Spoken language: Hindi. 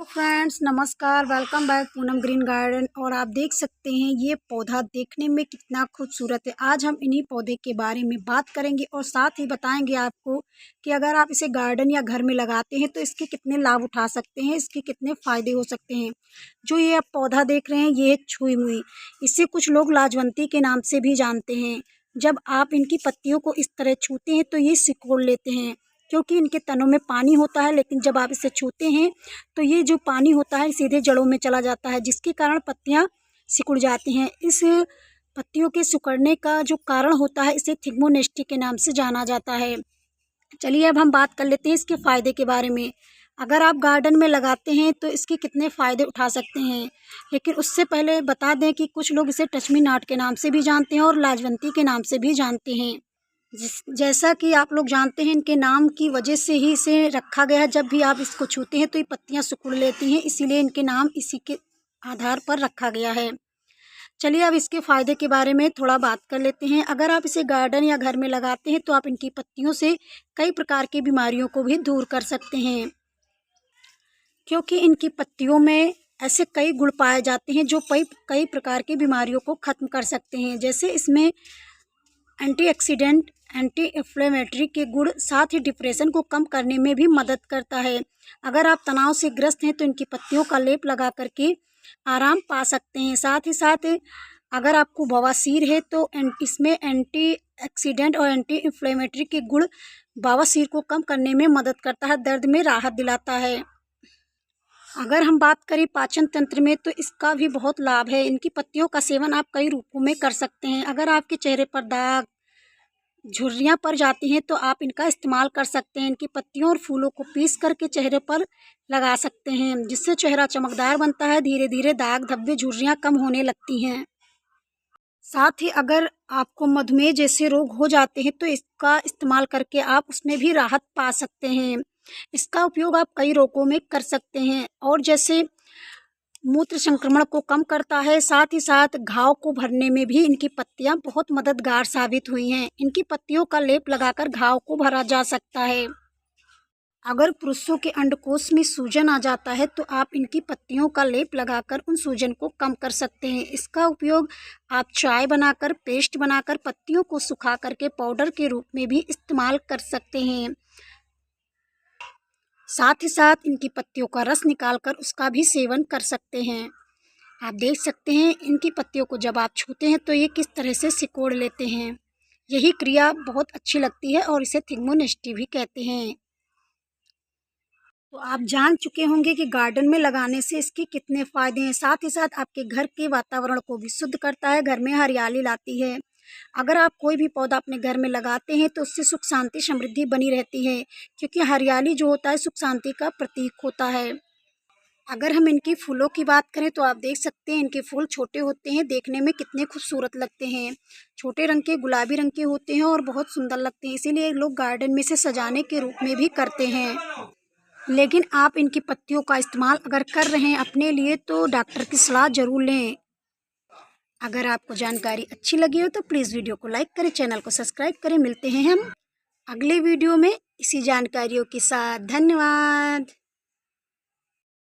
फ्रेंड्स, नमस्कार। Welcome back Poonam green garden. और आप देख सकते हैं ये पौधा देखने में कितना खूबसूरत है। आज हम इन्हीं पौधे के बारे में बात करेंगे और साथ ही बताएंगे आपको कि अगर आप इसे गार्डन या घर में लगाते हैं तो इसके कितने लाभ उठा सकते हैं, इसके कितने फ़ायदे हो सकते हैं। जो ये आप पौधा देख रहे हैं ये है छुई मुई। इसे कुछ लोग लाजवंती के नाम से भी जानते हैं। जब आप इनकी पत्तियों को इस तरह छूते हैं तो ये सिकोड़ लेते हैं, क्योंकि इनके तनों में पानी होता है। लेकिन जब आप इसे छूते हैं तो ये जो पानी होता है सीधे जड़ों में चला जाता है, जिसके कारण पत्तियां सिकुड़ जाती हैं। इस पत्तियों के सिकुड़ने का जो कारण होता है इसे थिग्मोनेस्टी के नाम से जाना जाता है। चलिए अब हम बात कर लेते हैं इसके फ़ायदे के बारे में। अगर आप गार्डन में लगाते हैं तो इसके कितने फ़ायदे उठा सकते हैं, लेकिन उससे पहले बता दें कि कुछ लोग इसे टच मी नॉट के नाम से भी जानते हैं और लाजवंती के नाम से भी जानते हैं। जैसा कि आप लोग जानते हैं, इनके नाम की वजह से ही इसे रखा गया है। जब भी आप इसको छूते हैं तो ये पत्तियां सिकुड़ लेती हैं, इसीलिए इनके नाम इसी के आधार पर रखा गया है। चलिए अब इसके फ़ायदे के बारे में थोड़ा बात कर लेते हैं। अगर आप इसे गार्डन या घर में लगाते हैं तो आप इनकी पत्तियों से कई प्रकार की बीमारियों को भी दूर कर सकते हैं, क्योंकि इनकी पत्तियों में ऐसे कई गुण पाए जाते हैं जो कई प्रकार की बीमारियों को ख़त्म कर सकते हैं। जैसे इसमें एंटीऑक्सीडेंट, एंटी इन्फ्लेमेटरी के गुण, साथ ही डिप्रेशन को कम करने में भी मदद करता है। अगर आप तनाव से ग्रस्त हैं तो इनकी पत्तियों का लेप लगा करके आराम पा सकते हैं। साथ ही साथ अगर आपको बवासीर है तो इसमें एंटी ऑक्सीडेंट और एंटी इन्फ्लेमेटरी के गुण बवासीर को कम करने में मदद करता है, दर्द में राहत दिलाता है। अगर हम बात करें पाचन तंत्र में तो इसका भी बहुत लाभ है। इनकी पत्तियों का सेवन आप कई रूपों में कर सकते हैं। अगर आपके चेहरे पर दाग, झुर्रियाँ पड़ जाती हैं तो आप इनका इस्तेमाल कर सकते हैं। इनकी पत्तियों और फूलों को पीस करके चेहरे पर लगा सकते हैं, जिससे चेहरा चमकदार बनता है। धीरे धीरे दाग, धब्बे, झुर्रियाँ कम होने लगती हैं। साथ ही अगर आपको मधुमेह जैसे रोग हो जाते हैं तो इसका इस्तेमाल करके आप उसमें भी राहत पा सकते हैं। इसका उपयोग आप कई रोगों में कर सकते हैं, और जैसे मूत्र संक्रमण को कम करता है। साथ ही साथ घाव को भरने में भी इनकी पत्तियां बहुत मददगार साबित हुई हैं। इनकी पत्तियों का लेप लगाकर घाव को भरा जा सकता है। अगर पुरुषों के अंडकोश में सूजन आ जाता है तो आप इनकी पत्तियों का लेप लगाकर उन सूजन को कम कर सकते हैं। इसका उपयोग आप चाय बनाकर, पेस्ट बनाकर, पत्तियों को सुखा करके पाउडर के रूप में भी इस्तेमाल कर सकते हैं। साथ ही साथ इनकी पत्तियों का रस निकालकर उसका भी सेवन कर सकते हैं। आप देख सकते हैं इनकी पत्तियों को जब आप छूते हैं तो ये किस तरह से सिकोड़ लेते हैं। यही क्रिया बहुत अच्छी लगती है और इसे थिग्मोनेस्टी भी कहते हैं। तो आप जान चुके होंगे कि गार्डन में लगाने से इसके कितने फ़ायदे हैं। साथ ही साथ आपके घर के वातावरण को भी शुद्ध करता है, घर में हरियाली लाती है। अगर आप कोई भी पौधा अपने घर में लगाते हैं तो उससे सुख, शांति, समृद्धि बनी रहती है, क्योंकि हरियाली जो होता है सुख शांति का प्रतीक होता है। अगर हम इनकी फूलों की बात करें तो आप देख सकते हैं इनके फूल छोटे होते हैं, देखने में कितने खूबसूरत लगते हैं। छोटे रंग के, गुलाबी रंग के होते हैं और बहुत सुंदर लगते हैं, इसीलिए लोग गार्डन में से सजाने के रूप में भी करते हैं। लेकिन आप इनकी पत्तियों का इस्तेमाल अगर कर रहे हैं अपने लिए तो डॉक्टर की सलाह ज़रूर लें। अगर आपको जानकारी अच्छी लगी हो तो प्लीज़ वीडियो को लाइक करें, चैनल को सब्सक्राइब करें। मिलते हैं हम अगले वीडियो में इसी जानकारियों के साथ। धन्यवाद।